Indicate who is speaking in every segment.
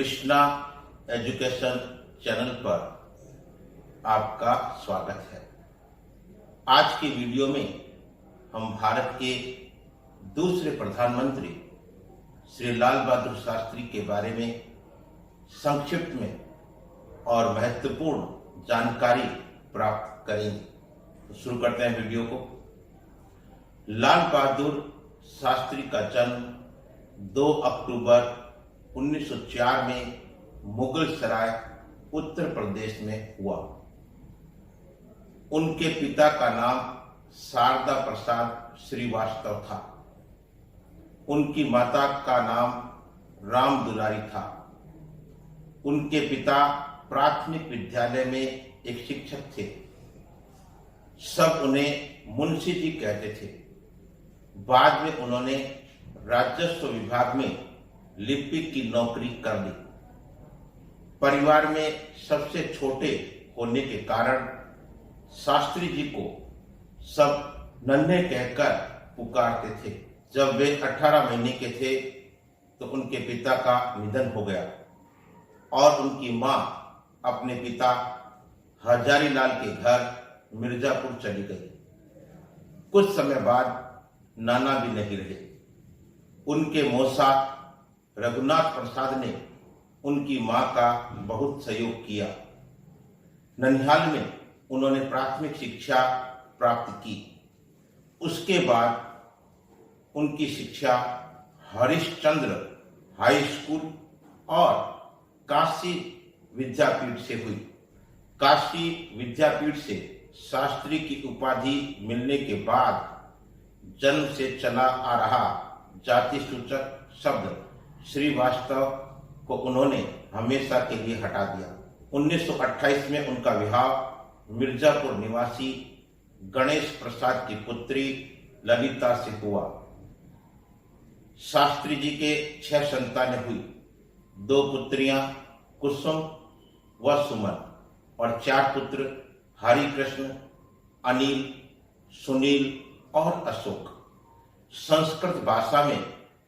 Speaker 1: Krishna education channel पर आपका स्वागत है। आज की वीडियो में हम भारत के दूसरे प्रधानमंत्री श्री लाल बहादुर शास्त्री के बारे में संक्षिप्त में और महत्वपूर्ण जानकारी प्राप्त करेंगे। तो शुरू करते हैं वीडियो को। लाल बहादुर शास्त्री का जन्म 2 अक्टूबर 1904 में मुगल सराय उत्तर प्रदेश में हुआ। उनके पिता का नाम शारदा प्रसाद श्रीवास्तव था। उनकी माता का नाम राम दुलारी था। उनके पिता प्राथमिक विद्यालय में एक शिक्षक थे। सब उन्हें मुंशी जी कहते थे। बाद में उन्होंने राजस्व विभाग में लिपिक की नौकरी कर ली। परिवार में सबसे छोटे होने के कारण शास्त्री जी को सब नन्हे कहकर पुकारते थे। जब वे 18 महीने के थे तो उनके पिता का निधन हो गया और उनकी मां अपने पिता हजारीलाल के घर मिर्जापुर चली गई। कुछ समय बाद नाना भी नहीं रहे। उनके मौसा रघुनाथ प्रसाद ने उनकी मां का बहुत सहयोग किया। ननिहाल में उन्होंने प्राथमिक शिक्षा प्राप्त की। उसके बाद उनकी शिक्षा हरिश्चंद्र हाई स्कूल और काशी विद्यापीठ से हुई। काशी विद्यापीठ से शास्त्री की उपाधि मिलने के बाद जन्म से चला आ रहा जाति सूचक शब्द श्रीवास्तव को उन्होंने हमेशा के लिए हटा दिया। 1928 में उनका विवाह मिर्जापुर निवासी गणेश प्रसाद की पुत्री ललिता से हुआ। शास्त्री जी के 6 संतानें हुई। 2 पुत्रियां कुसुम व सुमन और 4 पुत्र हरिकृष्ण, अनिल, सुनील और अशोक। संस्कृत भाषा में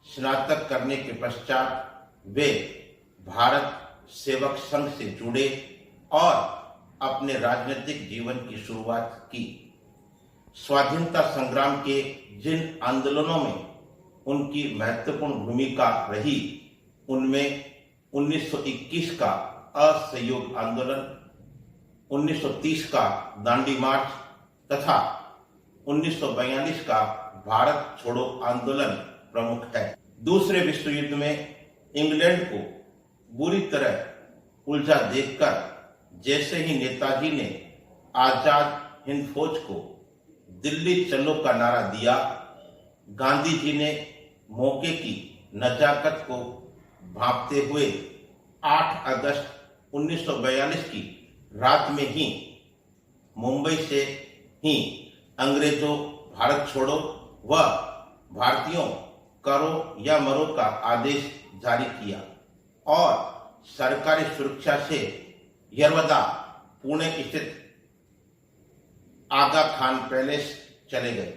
Speaker 1: स्नातक करने के पश्चात वे भारत सेवक संघ से जुड़े और अपने राजनीतिक जीवन की शुरुआत की। स्वाधीनता संग्राम के जिन आंदोलनों में उनकी महत्वपूर्ण भूमिका रही, उनमें 1921 का असहयोग आंदोलन, 1930 का दांडी मार्च तथा 1942 का भारत छोड़ो आंदोलन प्रमुख है। दूसरे विश्व युद्ध में इंग्लैंड को बुरी तरह उलझा देखकर जैसे ही नेताजी ने आजाद हिंद फौज को दिल्ली चलो का नारा दिया, गांधी जी ने मौके की नजाकत को भांपते हुए 8 अगस्त 1942 की रात में ही मुंबई से ही अंग्रेजों भारत छोड़ो व भारतीयों करो या मरो का आदेश जारी किया और सरकारी सुरक्षा से यरवदा पुणे स्थित आगा खान पैलेस चले गए।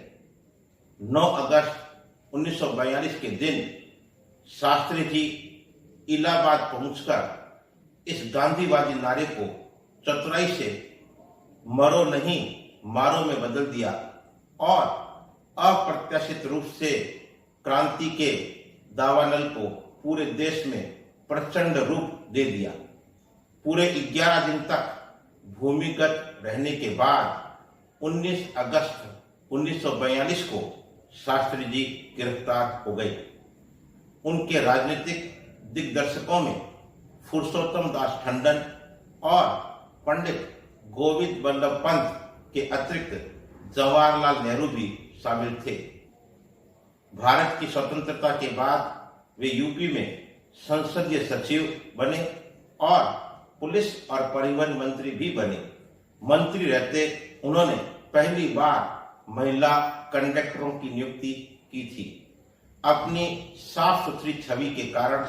Speaker 1: 9 अगस्त 1942 के दिन शास्त्री जी इलाहाबाद पहुंचकर इस गांधीवादी नारे को चतुराई से मरो नहीं मारो में बदल दिया और अप्रत्याशित रूप से क्रांति के दावानल को पूरे देश में प्रचंड रूप दे दिया। पूरे 11 दिन तक भूमिगत रहने के बाद 19 अगस्त 1942 को शास्त्री जी गिरफ्तार हो गए। उनके राजनीतिक दिग्दर्शकों में पुरुषोत्तम दास टंडन और पंडित गोविंद बल्लभ पंत के अतिरिक्त जवाहरलाल नेहरू भी शामिल थे। भारत की स्वतंत्रता के बाद वे यूपी में संसदीय सचिव बने और पुलिस और परिवहन मंत्री भी बने। मंत्री रहते उन्होंने पहली बार महिला कंडक्टरों की नियुक्ति की थी। अपनी साफ सुथरी छवि के कारण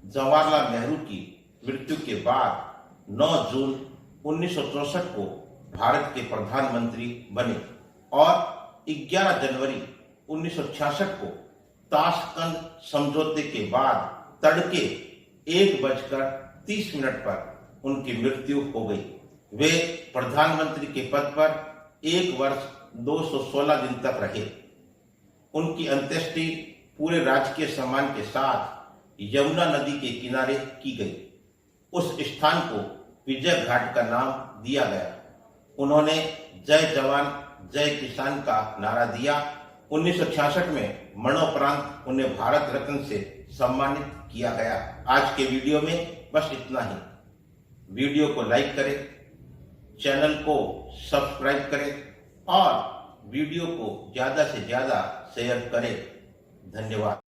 Speaker 1: जवाहरलाल नेहरू की मृत्यु के बाद 9 जून 1964 को भारत के प्रधानमंत्री बने और 11 जनवरी 1966 को ताशकंद समझौते के बाद तड़के 1:30 पर उनकी मृत्यु हो गई। वे प्रधानमंत्री के पद पर 1 वर्ष 216 दिन तक रहे। उनकी अंत्येष्टि पूरे राजकीय सम्मान के साथ यमुना नदी के किनारे की गई। उस स्थान को विजय घाट का नाम दिया गया। उन्होंने जय जवान जय किसान का नारा दिया। 1966 में मरणोपरांत उन्हें भारत रत्न से सम्मानित किया गया। आज के वीडियो में बस इतना ही। वीडियो को लाइक करें, चैनल को सब्सक्राइब करें और वीडियो को ज्यादा से ज्यादा शेयर करें। धन्यवाद।